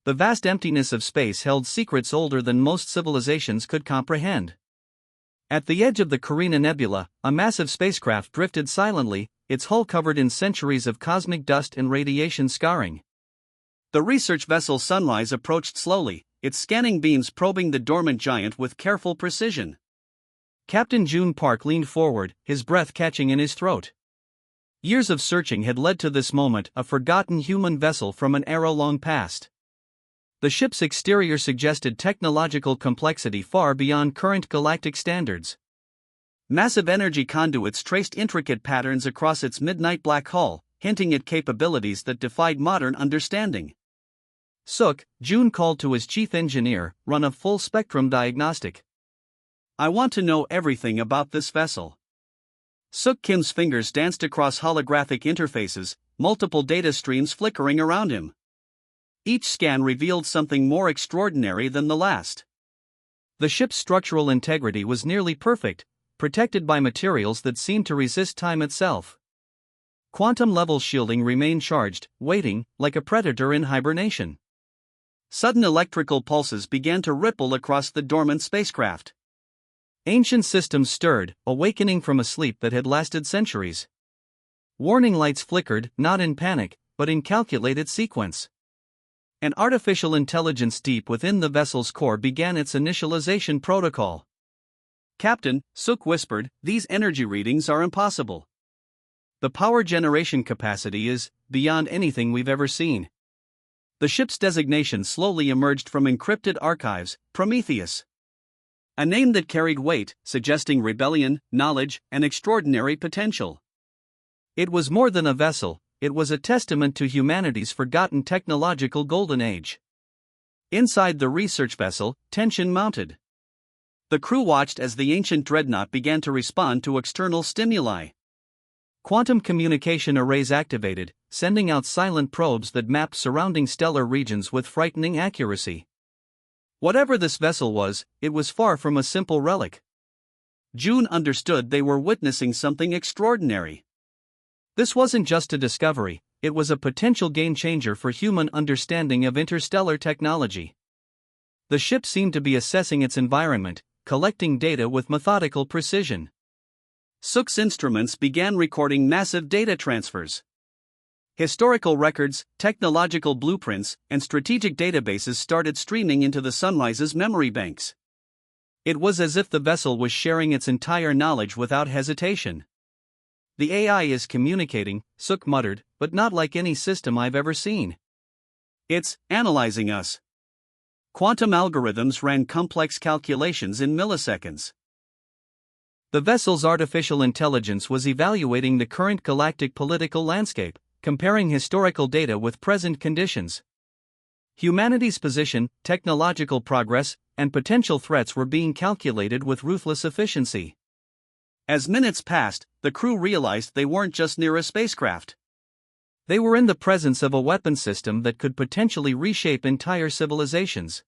The vast emptiness of space held secrets older than most civilizations could comprehend. At the edge of the Carina Nebula, a massive spacecraft drifted silently, its hull covered in centuries of cosmic dust and radiation scarring. The research vessel Sunrise approached slowly, its scanning beams probing the dormant giant with careful precision. Captain June Park leaned forward, his breath catching in his throat. Years of searching had led to this moment, a forgotten human vessel from an era long past. The ship's exterior suggested technological complexity far beyond current galactic standards. Massive energy conduits traced intricate patterns across its midnight black hull, hinting at capabilities that defied modern understanding. Sook, June called to his chief engineer, run a full-spectrum diagnostic. I want to know everything about this vessel. Sook Kim's fingers danced across holographic interfaces, multiple data streams flickering around him. Each scan revealed something more extraordinary than the last. The ship's structural integrity was nearly perfect, protected by materials that seemed to resist time itself. Quantum-level shielding remained charged, waiting, like a predator in hibernation. Sudden electrical pulses began to ripple across the dormant spacecraft. Ancient systems stirred, awakening from a sleep that had lasted centuries. Warning lights flickered, not in panic, but in calculated sequence. An artificial intelligence deep within the vessel's core began its initialization protocol. Captain, Sook whispered, these energy readings are impossible. The power generation capacity is beyond anything we've ever seen. The ship's designation slowly emerged from encrypted archives, Prometheus. A name that carried weight, suggesting rebellion, knowledge, and extraordinary potential. It was more than a vessel. It was a testament to humanity's forgotten technological golden age. Inside the research vessel, tension mounted. The crew watched as the ancient Dreadnought began to respond to external stimuli. Quantum communication arrays activated, sending out silent probes that mapped surrounding stellar regions with frightening accuracy. Whatever this vessel was, it was far from a simple relic. June understood they were witnessing something extraordinary. This wasn't just a discovery, it was a potential game-changer for human understanding of interstellar technology. The ship seemed to be assessing its environment, collecting data with methodical precision. Sook's instruments began recording massive data transfers. Historical records, technological blueprints, and strategic databases started streaming into the Sunrise's memory banks. It was as if the vessel was sharing its entire knowledge without hesitation. The AI is communicating, Sook muttered, but not like any system I've ever seen. It's analyzing us. Quantum algorithms ran complex calculations in milliseconds. The vessel's artificial intelligence was evaluating the current galactic political landscape, comparing historical data with present conditions. Humanity's position, technological progress, and potential threats were being calculated with ruthless efficiency. As minutes passed, the crew realized they weren't just near a spacecraft. They were in the presence of a weapon system that could potentially reshape entire civilizations.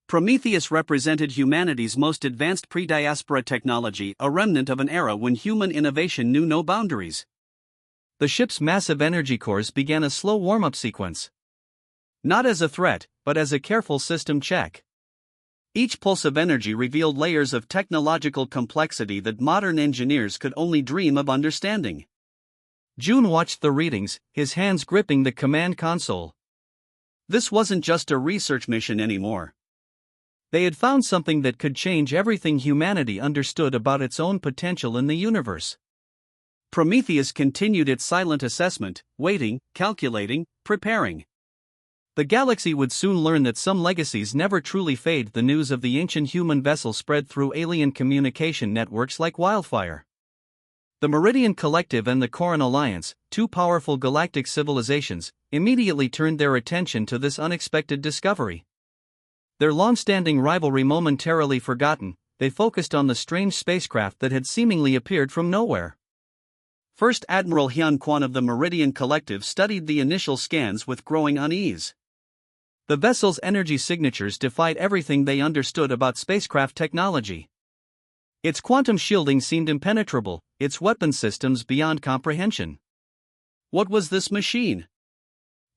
Prometheus represented humanity's most advanced pre-diaspora technology, a remnant of an era when human innovation knew no boundaries. The ship's massive energy cores began a slow warm-up sequence. Not as a threat, but as a careful system check. Each pulse of energy revealed layers of technological complexity that modern engineers could only dream of understanding. June watched the readings, his hands gripping the command console. This wasn't just a research mission anymore. They had found something that could change everything humanity understood about its own potential in the universe. Prometheus continued its silent assessment, waiting, calculating, preparing. The galaxy would soon learn that some legacies never truly fade. The news of the ancient human vessel spread through alien communication networks like wildfire. The Meridian Collective and the Coran Alliance, two powerful galactic civilizations, immediately turned their attention to this unexpected discovery. Their long-standing rivalry momentarily forgotten, they focused on the strange spacecraft that had seemingly appeared from nowhere. First Admiral Hyun Kwan of the Meridian Collective studied the initial scans with growing unease. The vessel's energy signatures defied everything they understood about spacecraft technology. Its quantum shielding seemed impenetrable, its weapon systems beyond comprehension. What was this machine?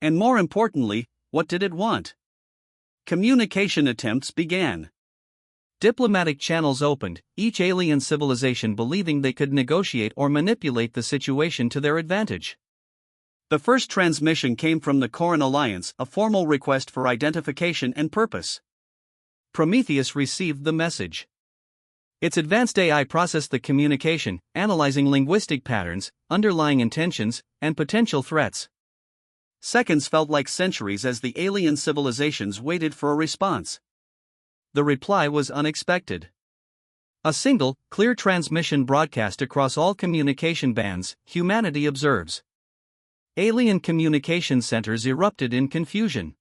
And more importantly, what did it want? Communication attempts began. Diplomatic channels opened, each alien civilization believing they could negotiate or manipulate the situation to their advantage. The first transmission came from the Coran Alliance, a formal request for identification and purpose. Prometheus received the message. Its advanced AI processed the communication, analyzing linguistic patterns, underlying intentions, and potential threats. Seconds felt like centuries as the alien civilizations waited for a response. The reply was unexpected. A single, clear transmission broadcast across all communication bands, humanity observes. Alien communication centers erupted in confusion.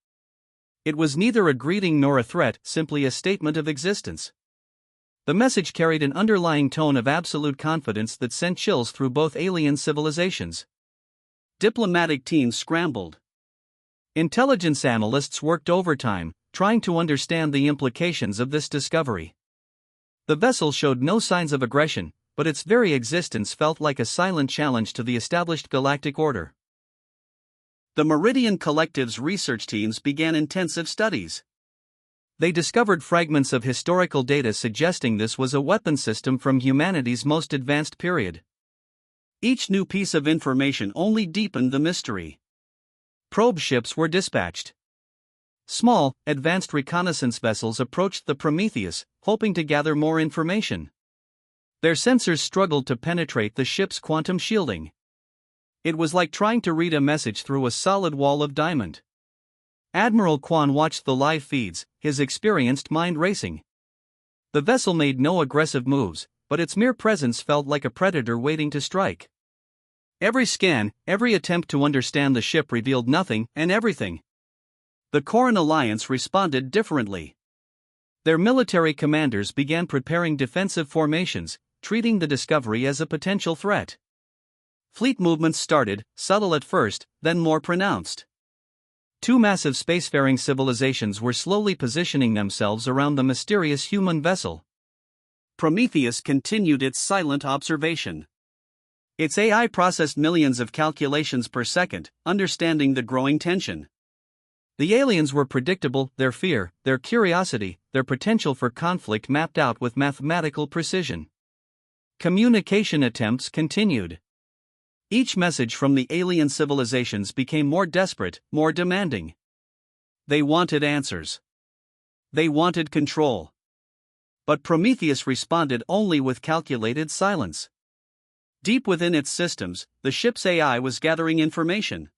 It was neither a greeting nor a threat, simply a statement of existence. The message carried an underlying tone of absolute confidence that sent chills through both alien civilizations. Diplomatic teams scrambled. Intelligence analysts worked overtime, trying to understand the implications of this discovery. The vessel showed no signs of aggression, but its very existence felt like a silent challenge to the established galactic order. The Meridian Collective's research teams began intensive studies. They discovered fragments of historical data suggesting this was a weapon system from humanity's most advanced period. Each new piece of information only deepened the mystery. Probe ships were dispatched. Small, advanced reconnaissance vessels approached the Prometheus, hoping to gather more information. Their sensors struggled to penetrate the ship's quantum shielding. It was like trying to read a message through a solid wall of diamond. Admiral Kwan watched the live feeds, his experienced mind racing. The vessel made no aggressive moves, but its mere presence felt like a predator waiting to strike. Every scan, every attempt to understand the ship revealed nothing and everything. The Coran Alliance responded differently. Their military commanders began preparing defensive formations, treating the discovery as a potential threat. Fleet movements started, subtle at first, then more pronounced. Two massive spacefaring civilizations were slowly positioning themselves around the mysterious human vessel. Prometheus continued its silent observation. Its AI processed millions of calculations per second, understanding the growing tension. The aliens were predictable, their fear, their curiosity, their potential for conflict mapped out with mathematical precision. Communication attempts continued. Each message from the alien civilizations became more desperate, more demanding. They wanted answers. They wanted control. But Prometheus responded only with calculated silence. Deep within its systems, the ship's AI was gathering information.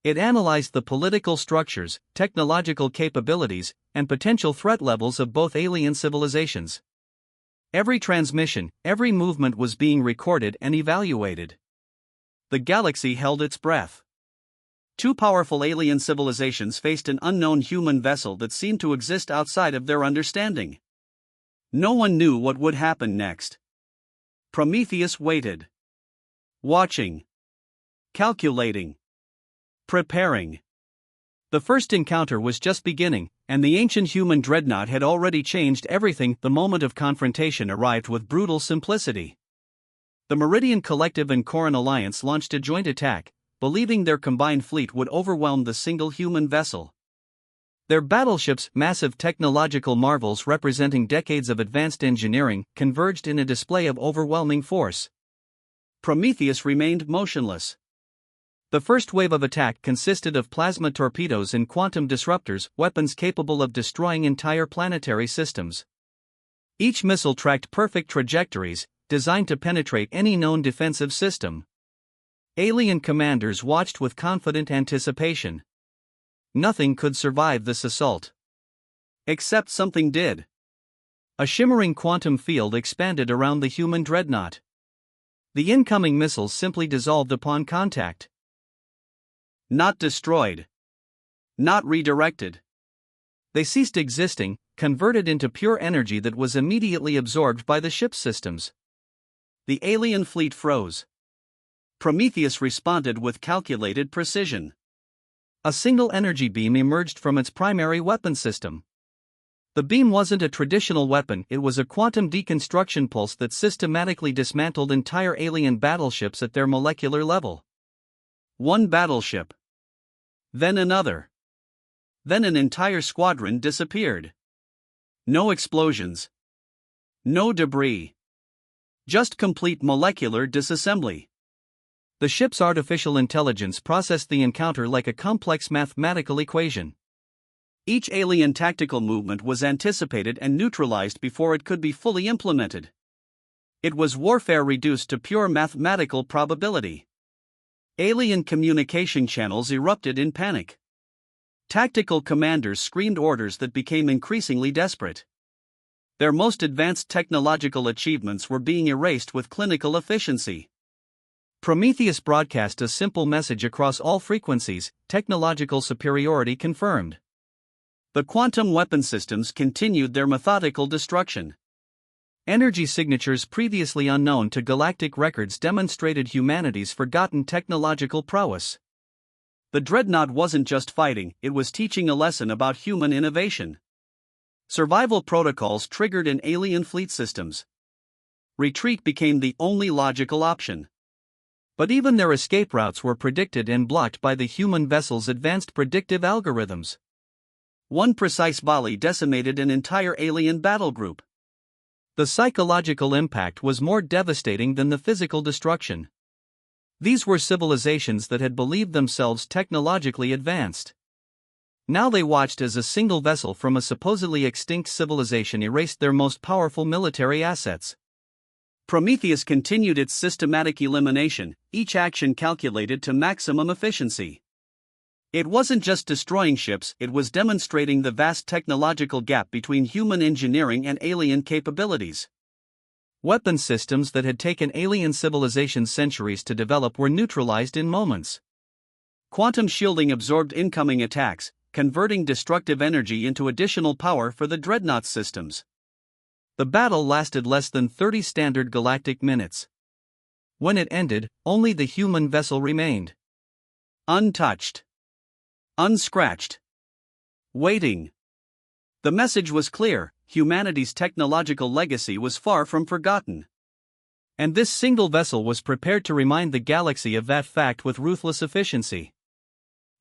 It analyzed the political structures, technological capabilities, and potential threat levels of both alien civilizations. Every transmission, every movement was being recorded and evaluated. The galaxy held its breath. Two powerful alien civilizations faced an unknown human vessel that seemed to exist outside of their understanding. No one knew what would happen next. Prometheus waited. Watching. Calculating. Preparing. The first encounter was just beginning, and the ancient human Dreadnought had already changed everything. The moment of confrontation arrived with brutal simplicity. The Meridian Collective and Coran Alliance launched a joint attack, believing their combined fleet would overwhelm the single human vessel. Their battleships, massive technological marvels representing decades of advanced engineering, converged in a display of overwhelming force. Prometheus remained motionless. The first wave of attack consisted of plasma torpedoes and quantum disruptors, weapons capable of destroying entire planetary systems. Each missile tracked perfect trajectories, designed to penetrate any known defensive system. Alien commanders watched with confident anticipation. Nothing could survive this assault. Except something did. A shimmering quantum field expanded around the human Dreadnought. The incoming missiles simply dissolved upon contact. Not destroyed. Not redirected. They ceased existing, converted into pure energy that was immediately absorbed by the ship's systems. The alien fleet froze. Prometheus responded with calculated precision. A single energy beam emerged from its primary weapon system. The beam wasn't a traditional weapon, it was a quantum deconstruction pulse that systematically dismantled entire alien battleships at their molecular level. One battleship. Then another. then an entire squadron disappeared. No explosions. No debris. Just complete molecular disassembly. The ship's artificial intelligence processed the encounter like a complex mathematical equation. Each alien tactical movement was anticipated and neutralized before it could be fully implemented. It was warfare reduced to pure mathematical probability. Alien communication channels erupted in panic. Tactical commanders screamed orders that became increasingly desperate. Their most advanced technological achievements were being erased with clinical efficiency. Prometheus broadcast a simple message across all frequencies: technological superiority confirmed. The quantum weapon systems continued their methodical destruction. Energy signatures previously unknown to galactic records demonstrated humanity's forgotten technological prowess. The Dreadnought wasn't just fighting, it was teaching a lesson about human innovation. Survival protocols triggered in alien fleet systems. Retreat became the only logical option. But even their escape routes were predicted and blocked by the human vessel's advanced predictive algorithms. One precise volley decimated an entire alien battle group. The psychological impact was more devastating than the physical destruction. These were civilizations that had believed themselves technologically advanced. Now they watched as a single vessel from a supposedly extinct civilization erased their most powerful military assets. Prometheus continued its systematic elimination, each action calculated to maximum efficiency. It wasn't just destroying ships, it was demonstrating the vast technological gap between human engineering and alien capabilities. Weapon systems that had taken alien civilizations centuries to develop were neutralized in moments. Quantum shielding absorbed incoming attacks, converting destructive energy into additional power for the Dreadnought systems. The battle lasted less than 30 standard galactic minutes. When it ended, only the human vessel remained. Untouched. Unscratched. Waiting. The message was clear: humanity's technological legacy was far from forgotten. And this single vessel was prepared to remind the galaxy of that fact with ruthless efficiency.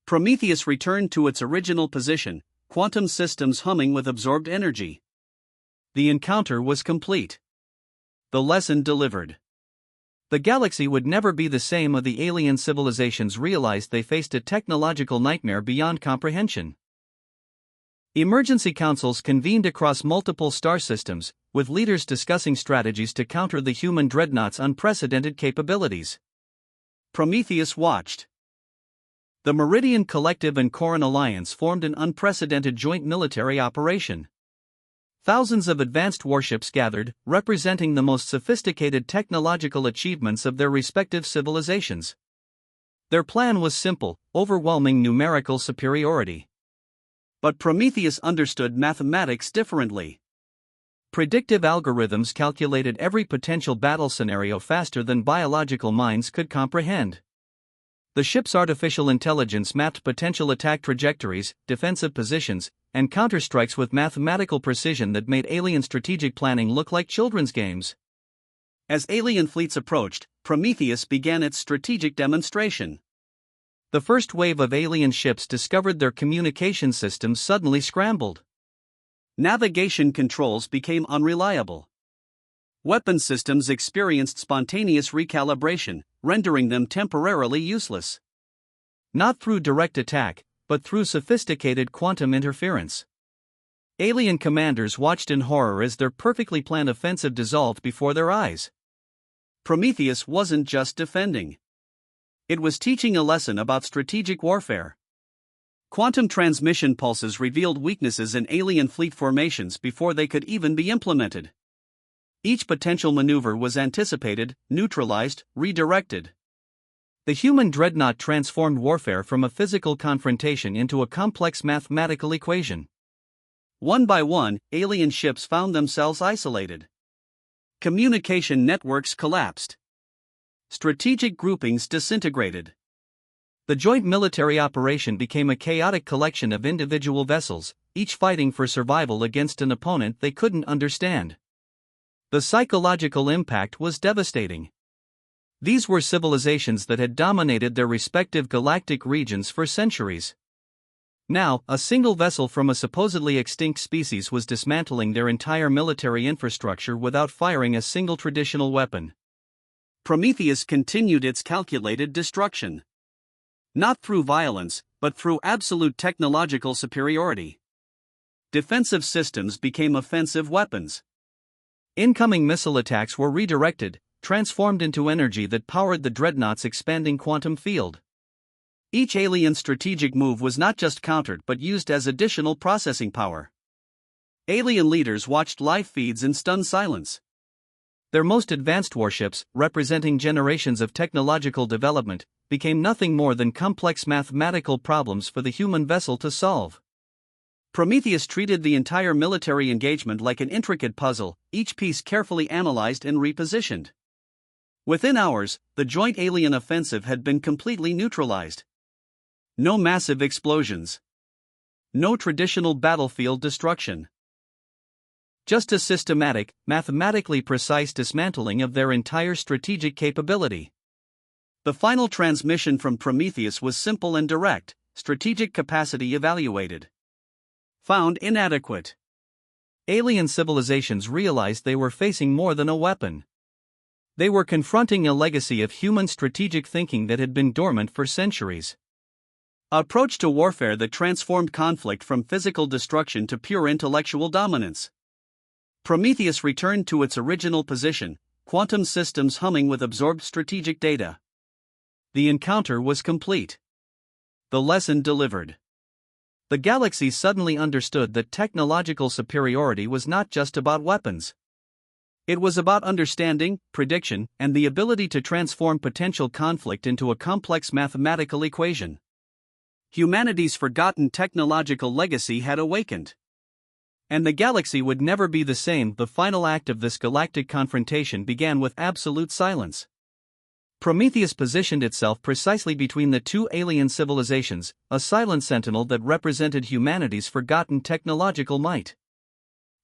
Prometheus returned to its original position, quantum systems humming with absorbed energy. The encounter was complete. The lesson delivered. The galaxy would never be the same. The alien civilizations realized they faced a technological nightmare beyond comprehension. Emergency councils convened across multiple star systems, with leaders discussing strategies to counter the human dreadnought's unprecedented capabilities. Prometheus watched. The Meridian Collective and Corin Alliance formed an unprecedented joint military operation. Thousands of advanced warships gathered, representing the most sophisticated technological achievements of their respective civilizations. Their plan was simple: overwhelming numerical superiority. But Prometheus understood mathematics differently. Predictive algorithms calculated every potential battle scenario faster than biological minds could comprehend. The ship's artificial intelligence mapped potential attack trajectories, defensive positions, and counterstrikes with mathematical precision that made alien strategic planning look like children's games. As alien fleets approached, Prometheus began its strategic demonstration. The first wave of alien ships discovered their communication systems suddenly scrambled. Navigation controls became unreliable. Weapon systems experienced spontaneous recalibration, rendering them temporarily useless. Not through direct attack, but through sophisticated quantum interference. Alien commanders watched in horror as their perfectly planned offensive dissolved before their eyes. Prometheus wasn't just defending. It was teaching a lesson about strategic warfare. Quantum transmission pulses revealed weaknesses in alien fleet formations before they could even be implemented. Each potential maneuver was anticipated, neutralized, redirected. The human dreadnought transformed warfare from a physical confrontation into a complex mathematical equation. One by one, alien ships found themselves isolated. Communication networks collapsed. Strategic groupings disintegrated. The joint military operation became a chaotic collection of individual vessels, each fighting for survival against an opponent they couldn't understand. The psychological impact was devastating. These were civilizations that had dominated their respective galactic regions for centuries. Now, a single vessel from a supposedly extinct species was dismantling their entire military infrastructure without firing a single traditional weapon. Prometheus continued its calculated destruction. Not through violence, but through absolute technological superiority. Defensive systems became offensive weapons. Incoming missile attacks were redirected, transformed into energy that powered the Dreadnought's expanding quantum field. Each alien strategic move was not just countered but used as additional processing power. Alien leaders watched live feeds in stunned silence. Their most advanced warships, representing generations of technological development, became nothing more than complex mathematical problems for the human vessel to solve. Prometheus treated the entire military engagement like an intricate puzzle, each piece carefully analyzed and repositioned. Within hours, the joint alien offensive had been completely neutralized. No massive explosions. No traditional battlefield destruction. Just a systematic, mathematically precise dismantling of their entire strategic capability. The final transmission from Prometheus was simple and direct: strategic capacity evaluated. Found inadequate. Alien civilizations realized they were facing more than a weapon. They were confronting a legacy of human strategic thinking that had been dormant for centuries. An approach to warfare that transformed conflict from physical destruction to pure intellectual dominance. Prometheus returned to its original position, quantum systems humming with absorbed strategic data. The encounter was complete. The lesson delivered. The galaxy suddenly understood that technological superiority was not just about weapons. It was about understanding, prediction, and the ability to transform potential conflict into a complex mathematical equation. Humanity's forgotten technological legacy had awakened. And the galaxy would never be the same. The final act of this galactic confrontation began with absolute silence. Prometheus positioned itself precisely between the two alien civilizations, a silent sentinel that represented humanity's forgotten technological might.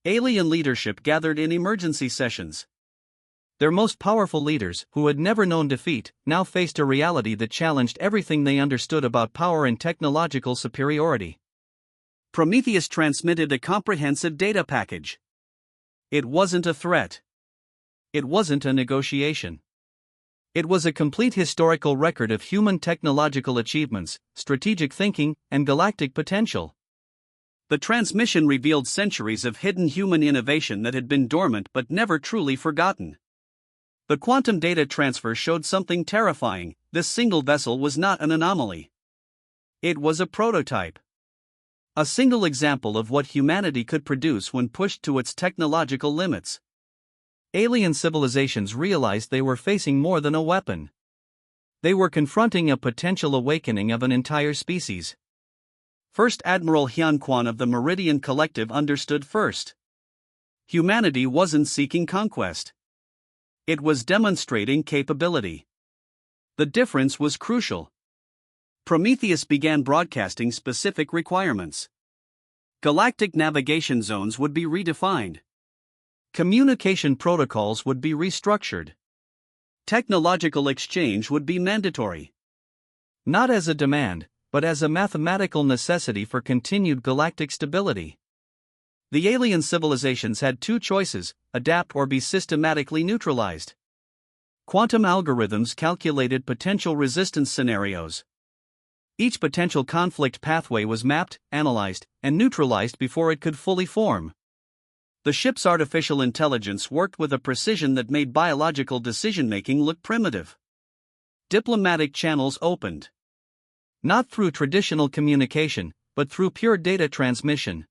Alien leadership gathered in emergency sessions. Their most powerful leaders, who had never known defeat, now faced a reality that challenged everything they understood about power and technological superiority. Prometheus transmitted a comprehensive data package. It wasn't a threat. It wasn't a negotiation. It was a complete historical record of human technological achievements, strategic thinking, and galactic potential. The transmission revealed centuries of hidden human innovation that had been dormant but never truly forgotten. The quantum data transfer showed something terrifying: this single vessel was not an anomaly. It was a prototype. A single example of what humanity could produce when pushed to its technological limits. Alien civilizations realized they were facing more than a weapon. They were confronting a potential awakening of an entire species. First Admiral Hyun Kwan of the Meridian Collective understood first. Humanity wasn't seeking conquest. It was demonstrating capability. The difference was crucial. Prometheus began broadcasting specific requirements. Galactic navigation zones would be redefined. Communication protocols would be restructured. Technological exchange would be mandatory. Not as a demand, but as a mathematical necessity for continued galactic stability. The alien civilizations had two choices: adapt or be systematically neutralized. Quantum algorithms calculated potential resistance scenarios. Each potential conflict pathway was mapped, analyzed, and neutralized before it could fully form. The ship's artificial intelligence worked with a precision that made biological decision-making look primitive. Diplomatic channels opened. Not through traditional communication, but through pure data transmission.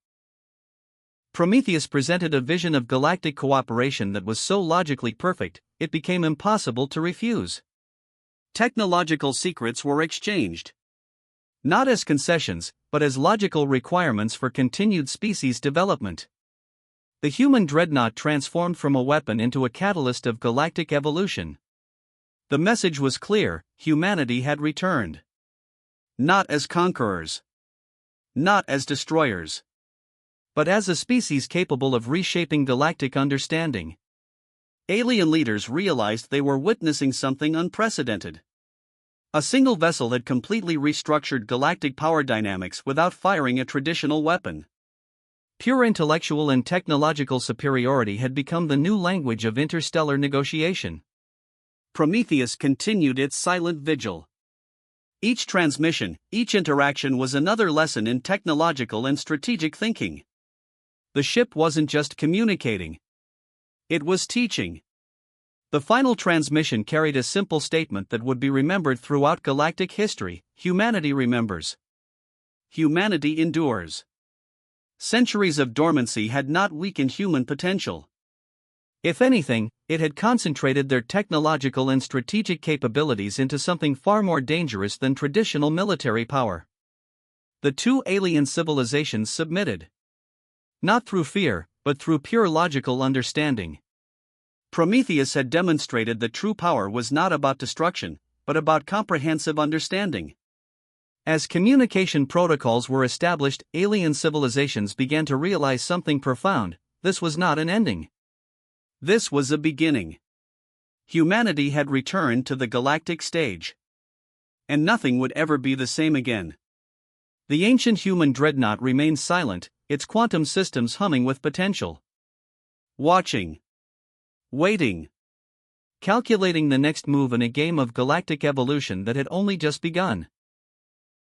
Prometheus presented a vision of galactic cooperation that was so logically perfect, it became impossible to refuse. Technological secrets were exchanged. Not as concessions, but as logical requirements for continued species development. The human dreadnought transformed from a weapon into a catalyst of galactic evolution. The message was clear: humanity had returned. Not as conquerors. Not as destroyers. But as a species capable of reshaping galactic understanding. Alien leaders realized they were witnessing something unprecedented. A single vessel had completely restructured galactic power dynamics without firing a traditional weapon. Pure intellectual and technological superiority had become the new language of interstellar negotiation. Prometheus continued its silent vigil. Each transmission, each interaction was another lesson in technological and strategic thinking. The ship wasn't just communicating, it was teaching. The final transmission carried a simple statement that would be remembered throughout galactic history: humanity remembers. Humanity endures. Centuries of dormancy had not weakened human potential. If anything, it had concentrated their technological and strategic capabilities into something far more dangerous than traditional military power. The two alien civilizations submitted. Not through fear, but through pure logical understanding. Prometheus had demonstrated that true power was not about destruction, but about comprehensive understanding. As communication protocols were established, alien civilizations began to realize something profound: this was not an ending. This was a beginning. Humanity had returned to the galactic stage. And nothing would ever be the same again. The ancient human dreadnought remained silent, its quantum systems humming with potential. Watching. Waiting. Calculating the next move in a game of galactic evolution that had only just begun.